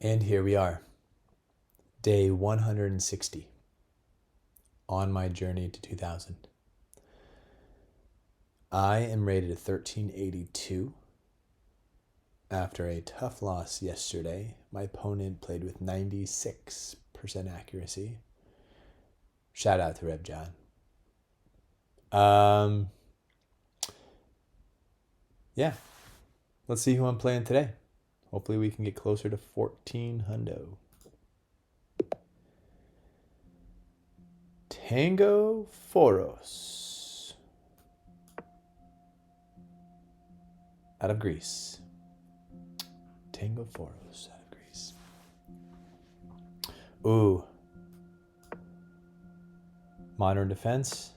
And here we are, day 160 on my journey to 2000. I am rated a 1382. After a tough loss yesterday, my opponent played with 96% accuracy. Shout out to Reb John. Yeah, let's see who I'm playing today. Hopefully we can get closer to 1400. Tango Foros. Out of Greece. Tango Foros out of Greece. Ooh. Modern defense.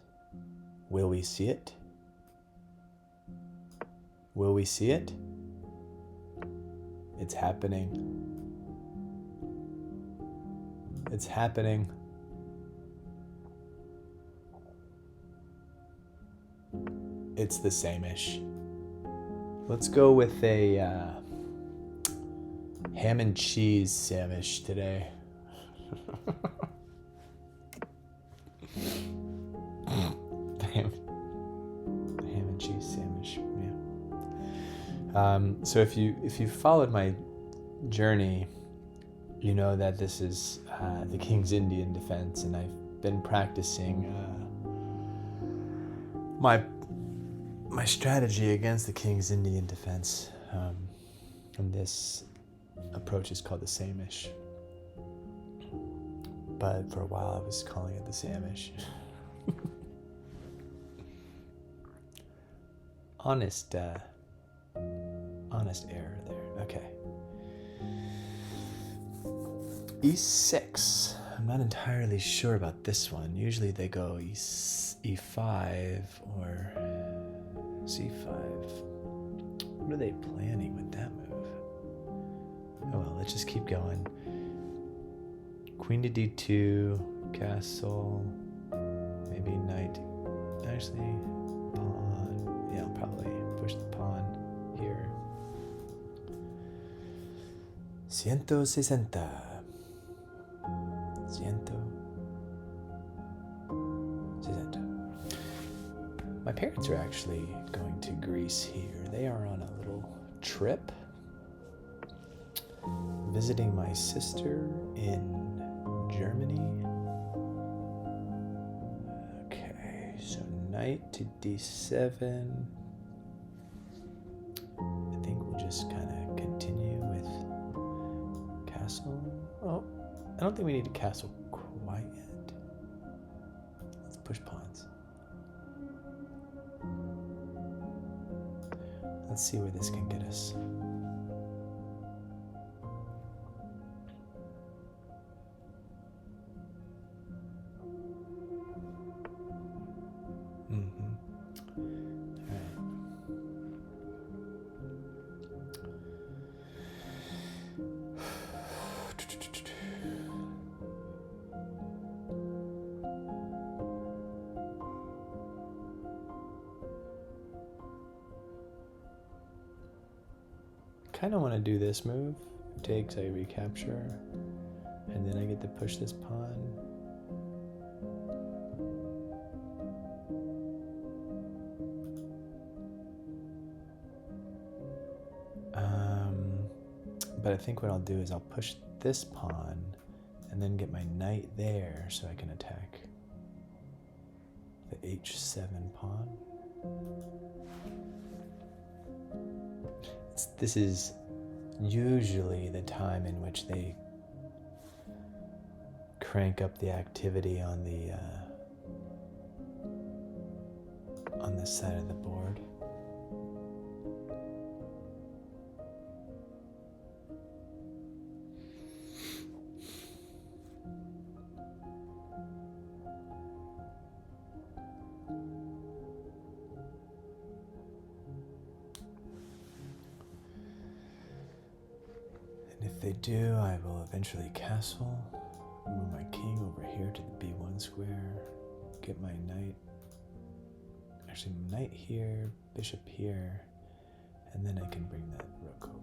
Will we see it? Will we see it? It's happening. It's happening. It's the Samisch. Let's go with a ham and cheese Samisch today. ham and cheese Samisch. Yeah. So if you followed my journey, you know that this is the King's Indian defense, and I've been practicing my strategy against the King's Indian defense, and this approach is called the Samisch. But for a while, I was calling it the Samisch. Honest error there. Okay. E6. I'm not entirely sure about this one. Usually they go E5 or C5. What are they planning with that move? Oh well, let's just keep going. Queen to D2, castle, maybe knight. Actually, pawn. Yeah, I'll probably push the pawn here. 160. 160. My parents are actually going to Greece here. They are on a little trip, visiting my sister in Germany. Okay, so knight to D7. I think we'll just kind of continue with castle. Oh, I don't think we need a castle quite yet. Let's push pawns. Let's see where this can get us. Kind of want to do this move. Takes, I recapture, and then I get to push this pawn. But I think what I'll do is I'll push this pawn and then get my knight there so I can attack the H7 pawn. This is usually the time in which they crank up the activity on this side of the board. If they do, I will eventually castle, move my king over here to the B1 square, get my knight, actually knight here, bishop here, and then I can bring that rook over.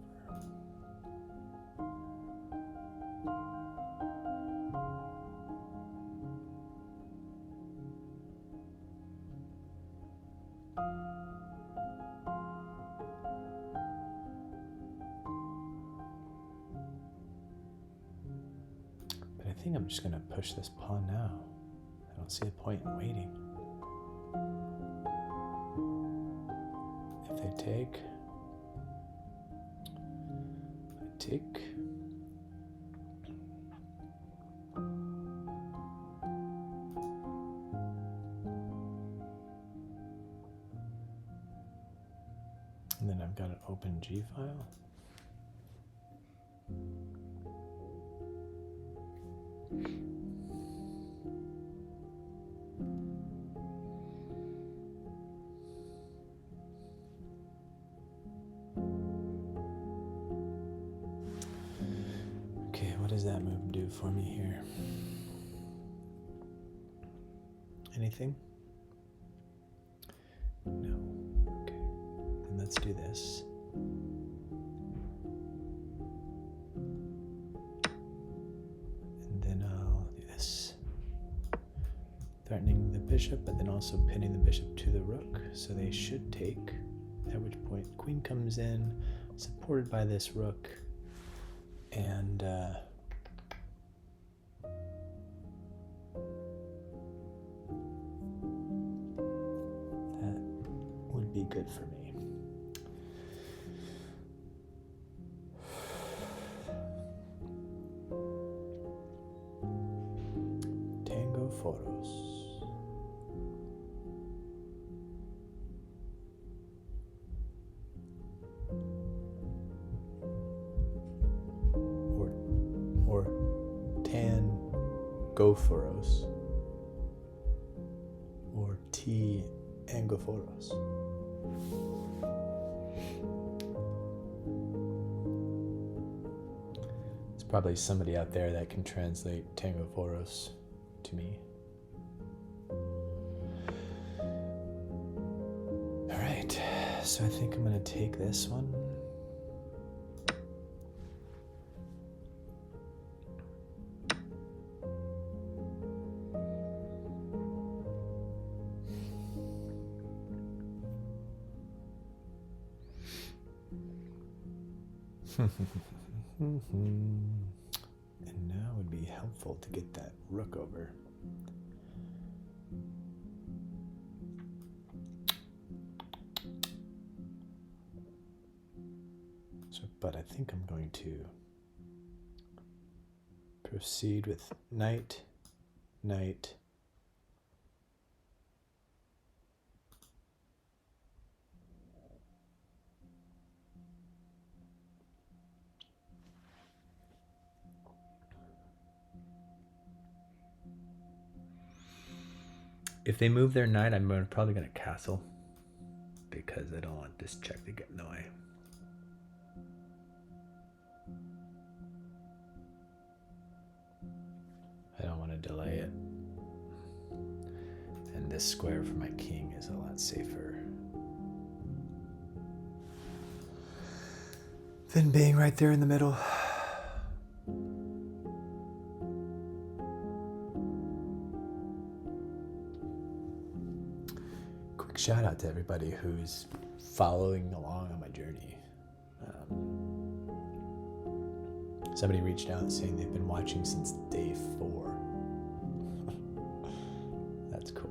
think I'm just gonna push this pawn now. I don't see a point in waiting. If they take, I take. And then I've got an open G file. Okay, what does that move do for me here? Anything? No. Okay. Then let's do this. And then I'll do this. Threatening the bishop, but then also pinning the bishop to the rook. So they should take, at which point queen comes in, supported by this rook. And that would be good for me. Tango photos. Or Tangophoros, or T Angophoros. There's probably somebody out there that can translate Tangophoros to me. All right, so I think I'm gonna take this one. And now it would be helpful to get that rook over. So, but I think I'm going to proceed with knight, knight, if they move their knight, I'm probably going to castle because I don't want this check to get in the way. I don't want to delay it. And this square for my king is a lot safer than being right there in the middle. Shout out to everybody who's following along on my journey. Somebody reached out saying they've been watching since day 4. That's cool.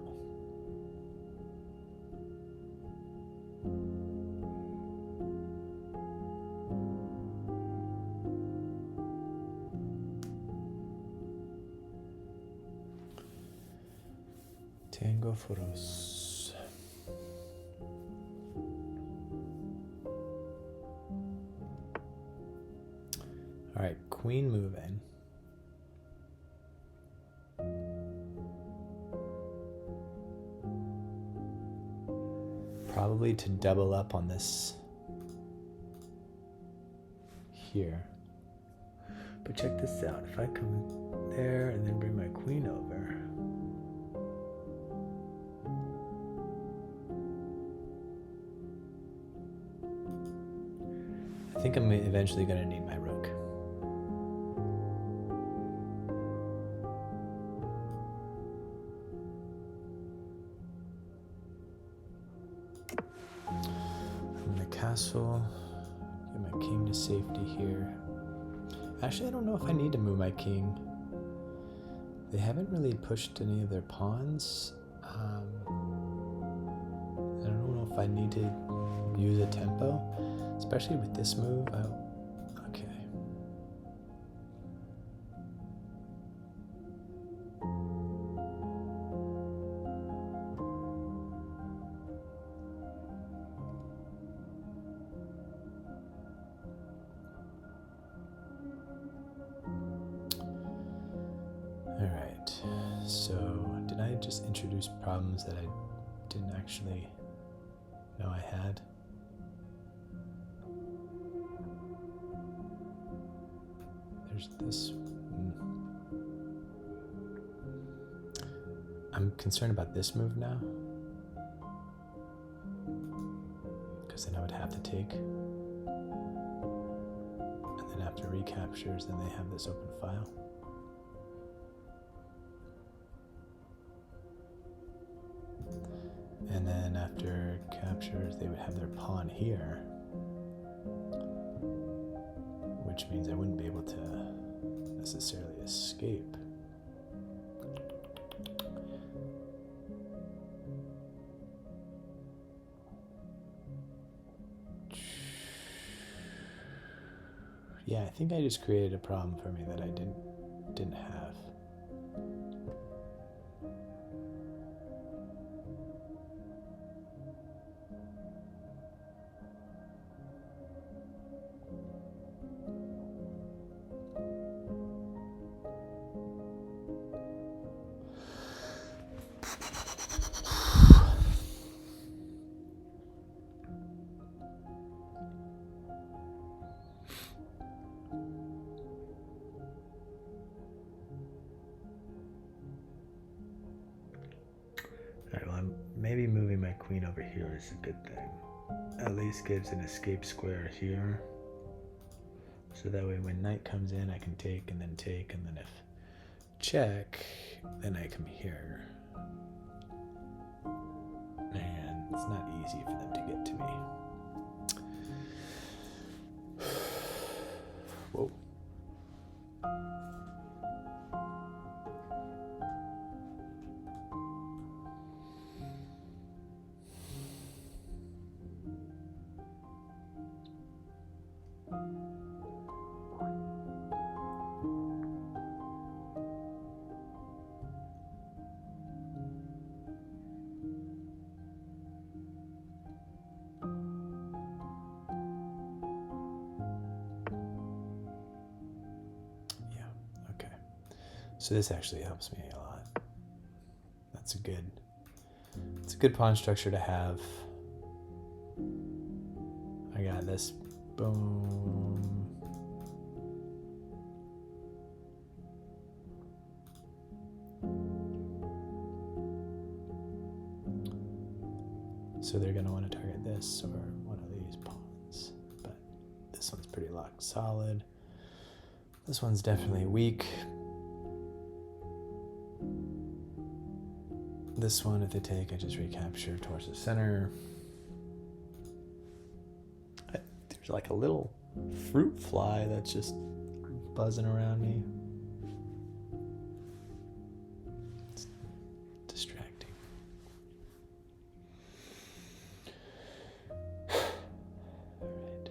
Tango photos. All right, queen move in. Probably to double up on this here. But check this out. If I come there and then bring my queen over. I think I'm eventually going to need my rook. Castle, get my king to safety here. Actually, I don't know if I need to move my king. They haven't really pushed any of their pawns. I don't know if I need to use a tempo, especially with this move. Okay. Alright, so did I just introduce problems that I didn't actually know I had? There's this. I'm concerned about this move now, because then I would have to take. And then after recaptures, then they have this open file. And then after captures, they would have their pawn here, which means I wouldn't be able to necessarily escape. Yeah, I think I just created a problem for me that I didn't have. Maybe moving my queen over here is a good thing. At least gives an escape square here. So that way when knight comes in, I can take, and then if check, then I come here. And it's not easy for them to get to me. Whoa. So this actually helps me a lot. It's a good pawn structure to have. I got this. Boom. So they're going to want to target this or one of these pawns. But this one's pretty locked solid. This one's definitely weak. This one, if they take, I just recapture towards the center. There's like a little fruit fly that's just buzzing around me. It's distracting. All right.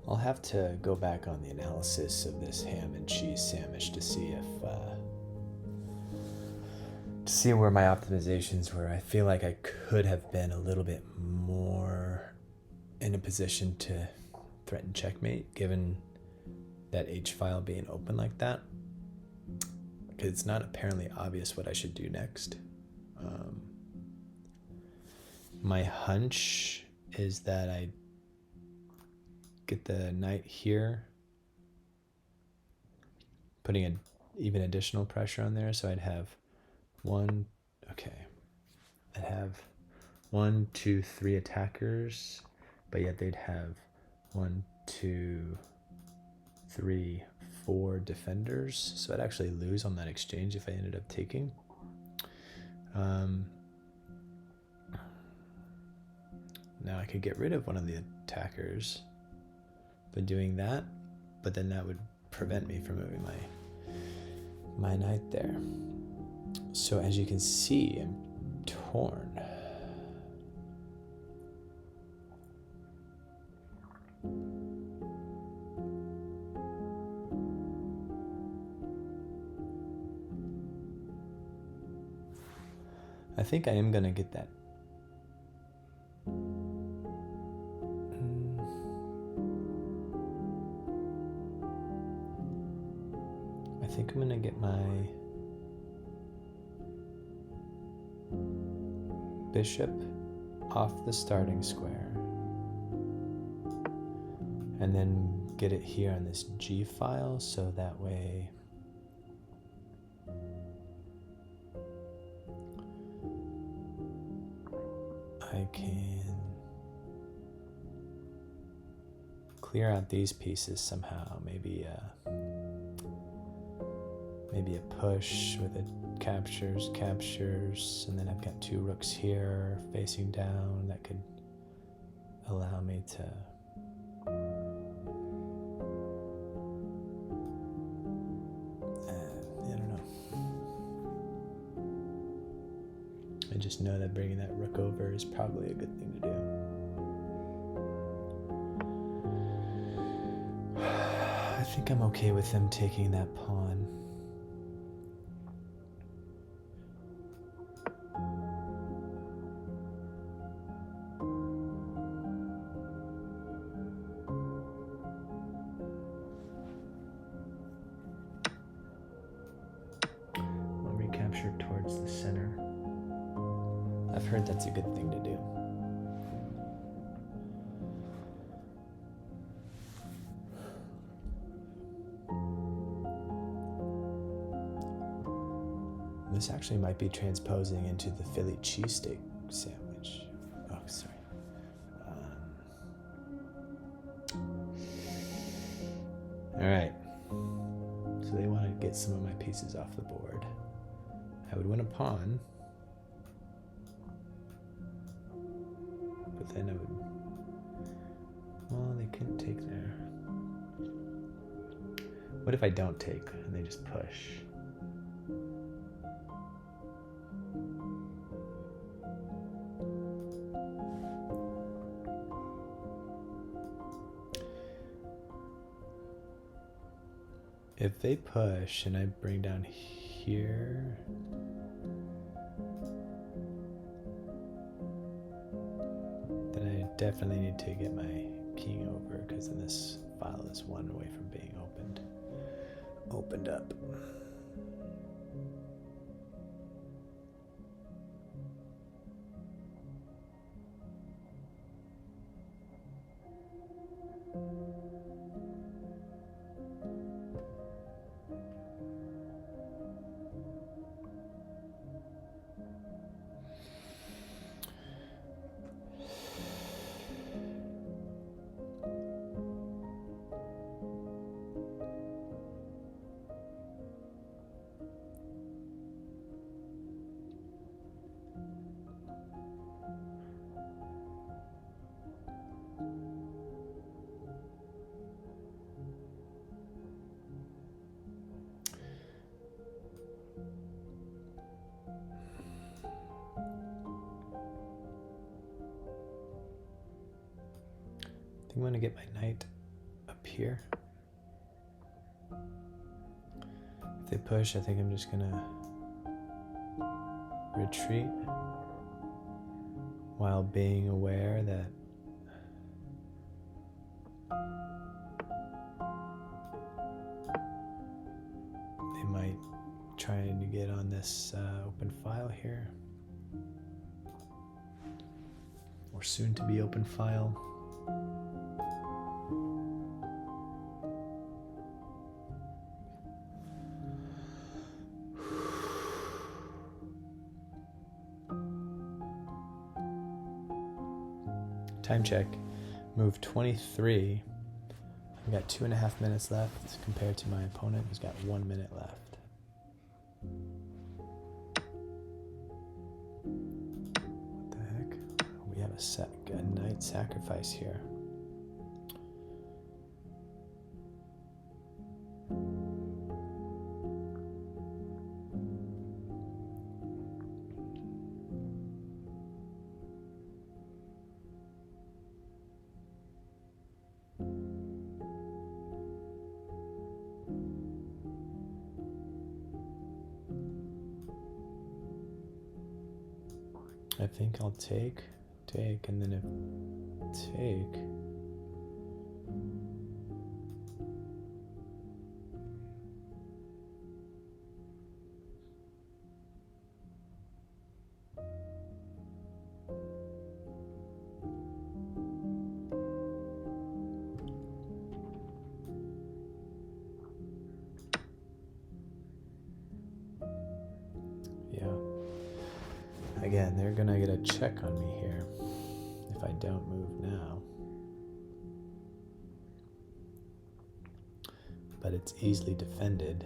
I'll have to go back on the analysis of this ham and cheese sandwich to see see where my optimizations were. I feel like I could have been a little bit more in a position to threaten checkmate, given that H file being open like that. Because it's not apparently obvious what I should do next. My hunch is that I get the knight here, putting even additional pressure on there, so I'd have I'd have 1, 2, 3 attackers, but yet they'd have 1, 2, 3, 4 defenders, so I'd actually lose on that exchange if I ended up taking. Now I could get rid of one of the attackers by doing that, but then that would prevent me from moving my knight there. So as you can see, I'm torn. I think I am gonna get that. I think I'm gonna get my bishop off the starting square and then get it here on this G file, so that way I can clear out these pieces somehow. Maybe a push with it captures, and then I've got 2 rooks here facing down that could allow me to I don't know. I just know that bringing that rook over is probably a good thing to do. I think I'm okay with them taking that pawn. I'll recapture towards the center. I've heard that's a good thing to do. This actually might be transposing into the Philly cheesesteak sandwich. Oh, sorry. All right. So they want to get some of my pieces off the board. I would win a pawn. But then I would... Well, they couldn't take there. What if I don't take and they just push? If they push and I bring down here, then I definitely need to get my king over, because then this file is 1 away from being opened up. I think I'm going to get my knight up here. If they push, I think I'm just going to retreat while being aware that they might try to get on this open file here, or soon to be open file. Time check. Move 23. I've got 2.5 minutes left compared to my opponent who's got 1 minute left. What the heck? We have a knight sacrifice here. I think I'll take, and then if take, again, they're gonna get a check on me here if I don't move now. But it's easily defended.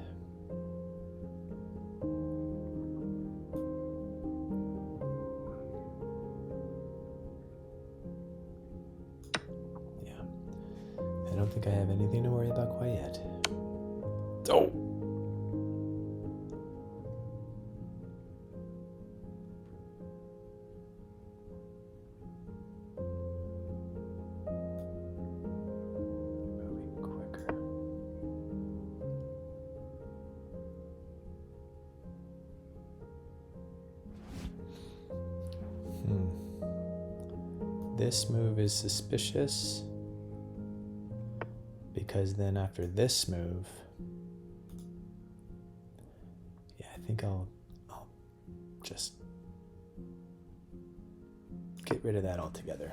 Yeah. I don't think I have anything to worry about quite yet. Oh! This move is suspicious because then after this move, yeah, I think I'll just get rid of that altogether.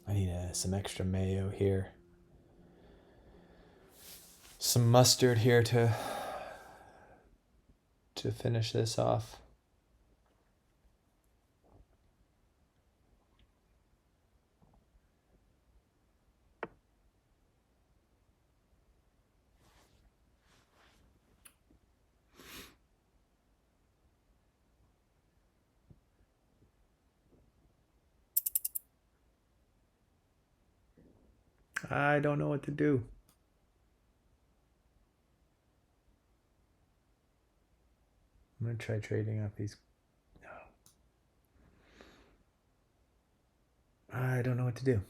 I need some extra mayo here. Some mustard here to finish this off. I don't know what to do. I'm going to try trading off these. No. I don't know what to do.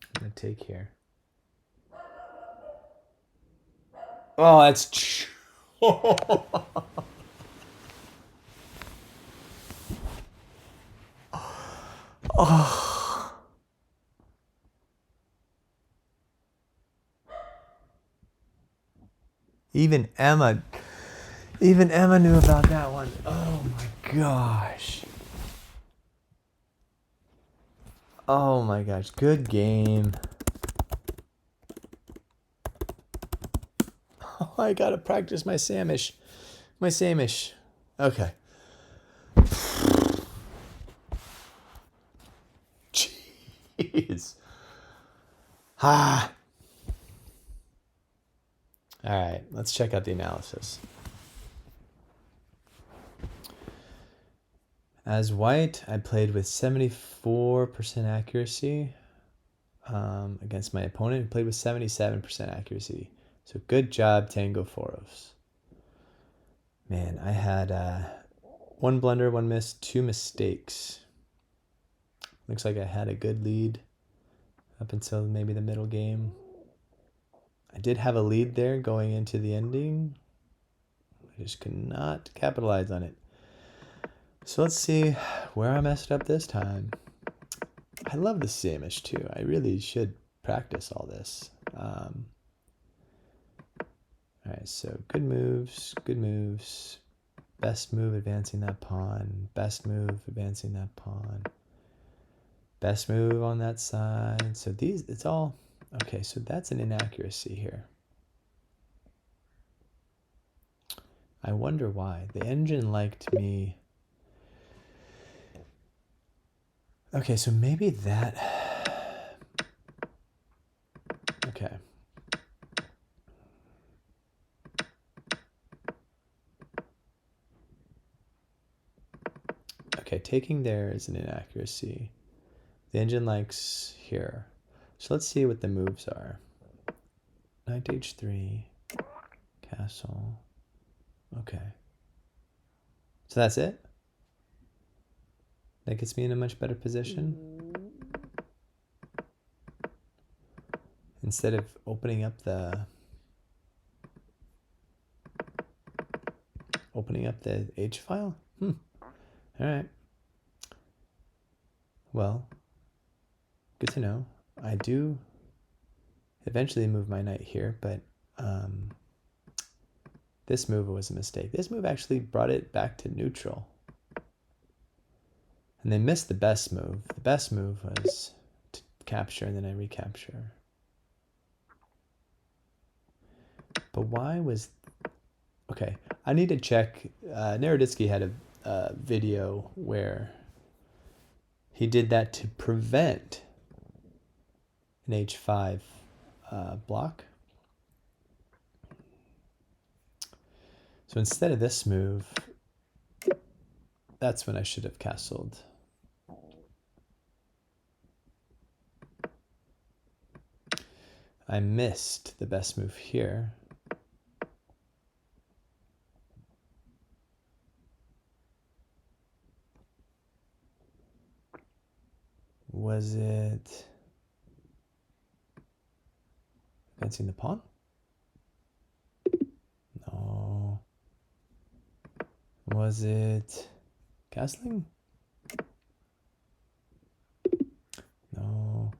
I'm going to take here. Oh, that's... Oh. Even Emma knew about that one. Oh my gosh. Oh my gosh. Good game. Oh, I gotta practice my Samisch. Okay. Jeez. Ah. All right, let's check out the analysis. As white, I played with 74% accuracy against my opponent, who played with 77% accuracy. So good job, Tango Foros. Man, I had One blunder, one miss, two mistakes. Looks like I had a good lead up until maybe the middle game. I did have a lead there going into the ending. I just could not capitalize on it. So let's see where I messed up this time. I love the Samisch too. I really should practice all this. All right, so good moves, good moves. Best move advancing that pawn. Best move advancing that pawn. Best move on that side. So these, it's all, okay, so that's an inaccuracy here. I wonder why. The engine liked me. Okay, so maybe that, okay. Okay, taking there is an inaccuracy. The engine likes here. So let's see what the moves are. Knight to h3, castle. Okay. So that's it? That gets me in a much better position. Instead of opening up the H file? All right. Well, good to know. I do eventually move my knight here, but this move was a mistake. This move actually brought it back to neutral. And they missed the best move. The best move was to capture and then I recapture. But why was... Okay, I need to check. Naroditsky had a video where he did that to prevent an h5 block. So instead of this move, that's when I should have castled. I missed the best move here. Was it advancing the pawn? No. Was it castling? No.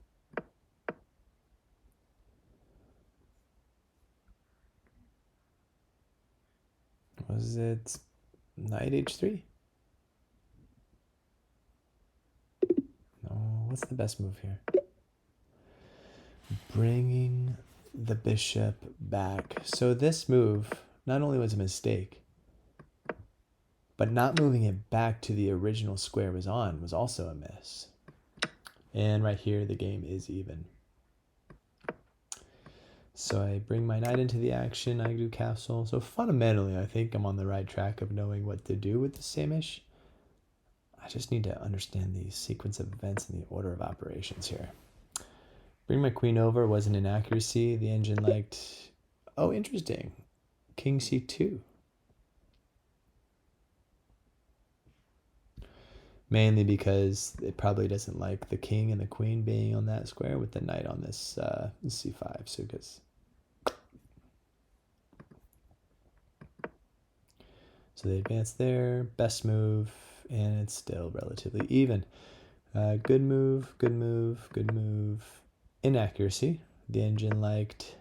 Was it knight h3? No. What's the best move here? Bringing the bishop back. So this move not only was a mistake, but not moving it back to the original square it was on was also a miss. And right here, the game is even. So I bring my knight into the action, I do castle. So fundamentally, I think I'm on the right track of knowing what to do with the Samisch. I just need to understand the sequence of events and the order of operations here. Bring my queen over was an inaccuracy. The engine liked, oh, interesting, king c2. Mainly because it probably doesn't like the king and the queen being on that square with the knight on this c5. So they advance there, best move, and it's still relatively even. Good move, good move, good move. Inaccuracy. The engine liked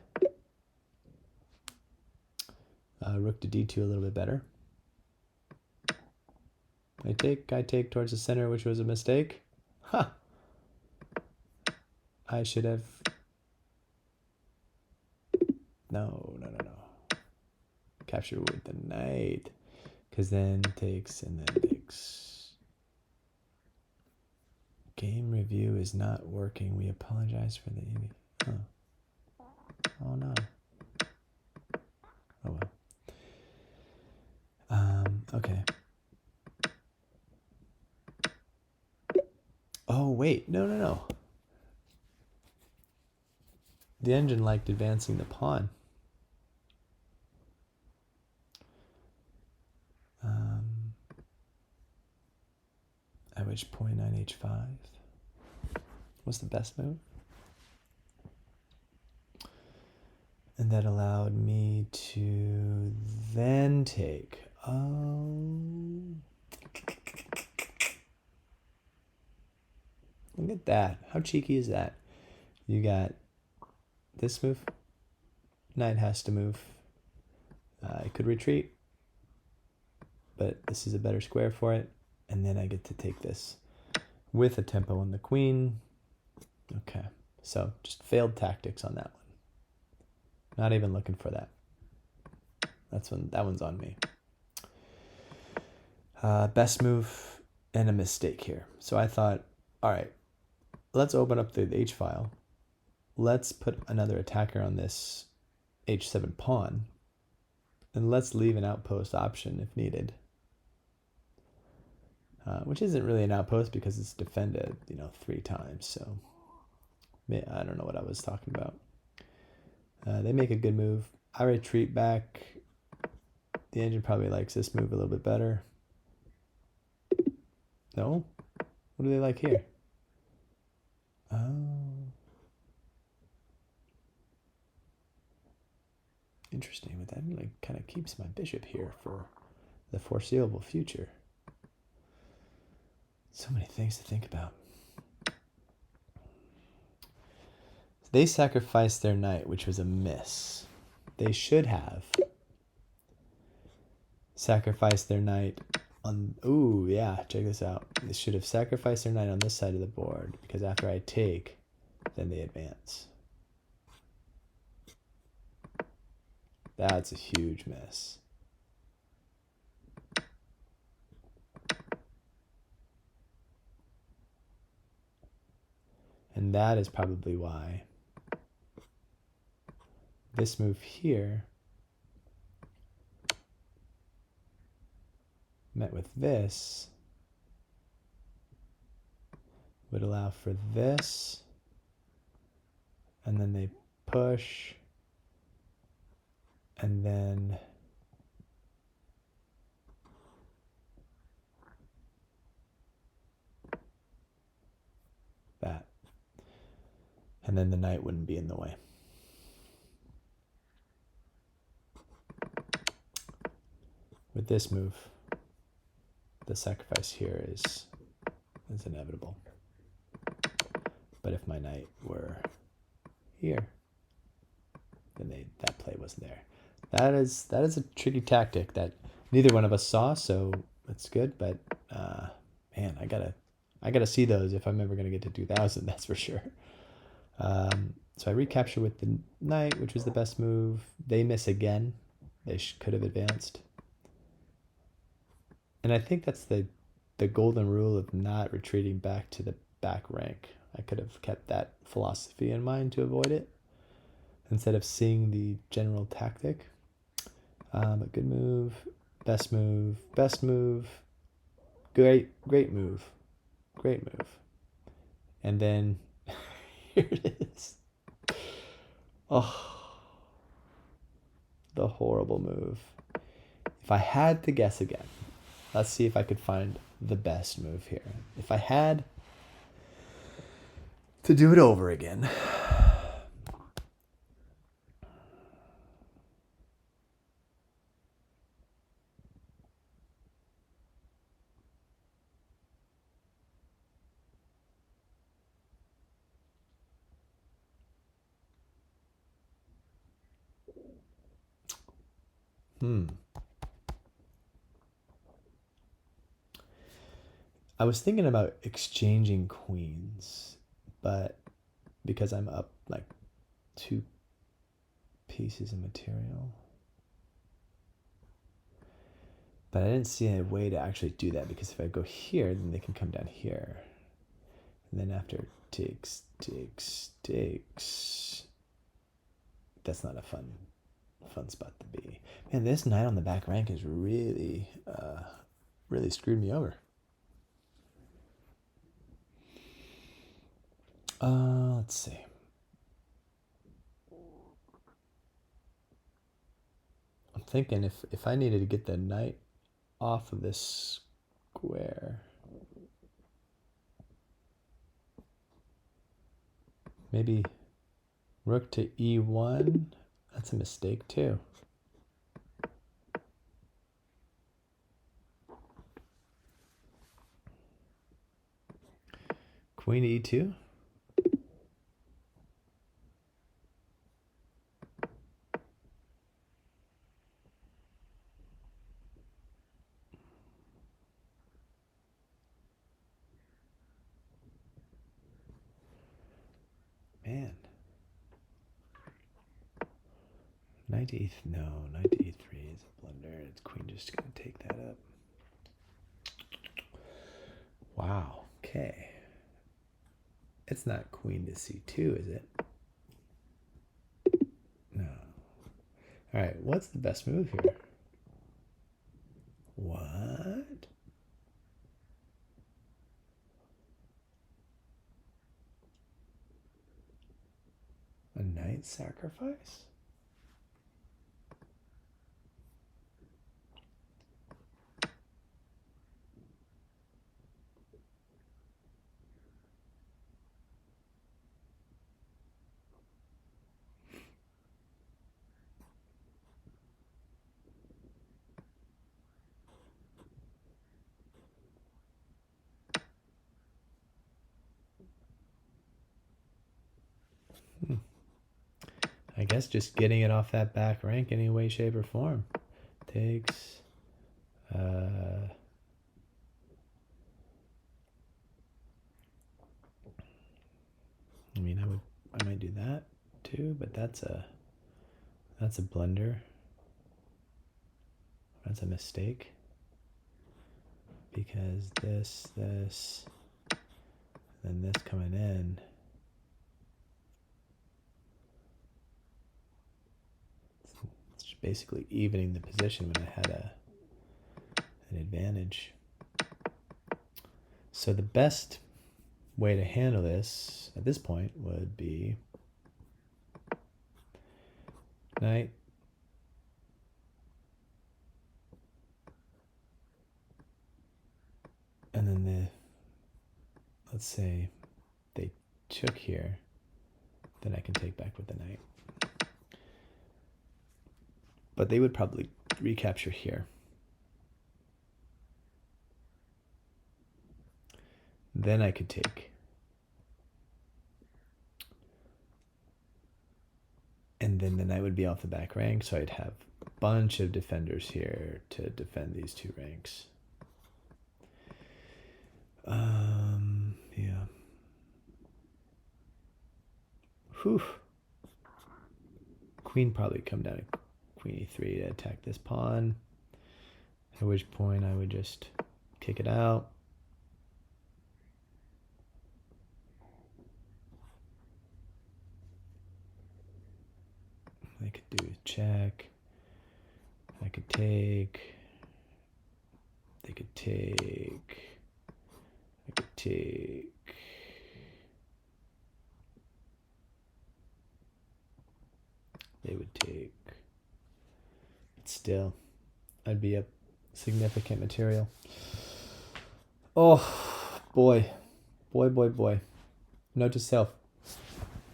rook to d2 a little bit better. I take towards the center, which was a mistake. Ha! I should have... No. Capture with the knight. Because then takes and then takes. Game review is not working. We apologize for the... Oh no. Oh well. Okay. Oh wait, no. The engine liked advancing the pawn. At which point knight h5 was the best move. And that allowed me to then take, look at that. How cheeky is that? You got this move. Knight has to move. I could retreat, but this is a better square for it. And then I get to take this with a tempo on the queen. Okay, so just failed tactics on that one. Not even looking for that. That one's on me. Best move and a mistake here. So I thought, all right, let's open up the H file. Let's put another attacker on this H7 pawn. And let's leave an outpost option if needed. Which isn't really an outpost because it's defended, 3 times. So I don't know what I was talking about. They make a good move. I retreat back. The engine probably likes this move a little bit better. No? What do they like here? Oh. Interesting, but that kind of keeps my bishop here for the foreseeable future. So many things to think about. They sacrificed their knight, which was a miss. They should have sacrificed their knight on... Ooh, yeah, check this out. They should have sacrificed their knight on this side of the board, because after I take, then they advance. That's a huge miss. And that is probably why this move here met with this would allow for this, and then they push, and then that. And then the knight wouldn't be in the way. With this move, the sacrifice here is inevitable. But if my knight were here, then that play wasn't there. That is a tricky tactic that neither one of us saw, so it's good. But man, I gotta see those if I'm ever gonna get to 2000. That's for sure. So I recapture with the knight, which was the best move. They miss again. They could have advanced. And I think that's the golden rule of not retreating back to the back rank. I could have kept that philosophy in mind to avoid it, instead of seeing the general tactic. But good move, best move, great move, great move. And then here it is. Oh, the horrible move. If I had to guess again, let's see if I could find the best move here. If I had to do it over again. I was thinking about exchanging queens, but because I'm up like 2 pieces of material. But I didn't see a way to actually do that, because if I go here, then they can come down here. And then after takes, that's not a fun spot to be. Man, this knight on the back rank has really screwed me over. Let's see. I'm thinking if I needed to get the knight off of this square, Maybe rook to e1. That's a mistake too. Queen to e2. Man. Knight to e3. No, knight to e3 is a blunder. It's queen just going to take that up. Wow. Okay. It's not queen to c2, is it? No. All right. What's the best move here? What? A knight sacrifice? I guess just getting it off that back rank any way, shape, or form. Takes. I mean, I might do that too, but that's a blunder. That's a mistake. Because this, then this coming in. It's basically evening the position when I had an advantage. So the best way to handle this at this point would be knight, and then let's say they took here, then I can take back with the knight. But they would probably recapture here. Then I could take. And then the knight would be off the back rank, so I'd have a bunch of defenders here to defend these two ranks. Yeah. Whew. Queen probably come down to queen e3 to attack this pawn. At which point I would just kick it out. I could do a check. I could take. They could take. I could take. They would take. But still, I'd be up significant material. Oh, boy. Boy. Note to self.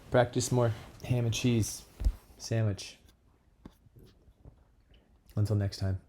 Practice more ham and cheese sandwich. Until next time.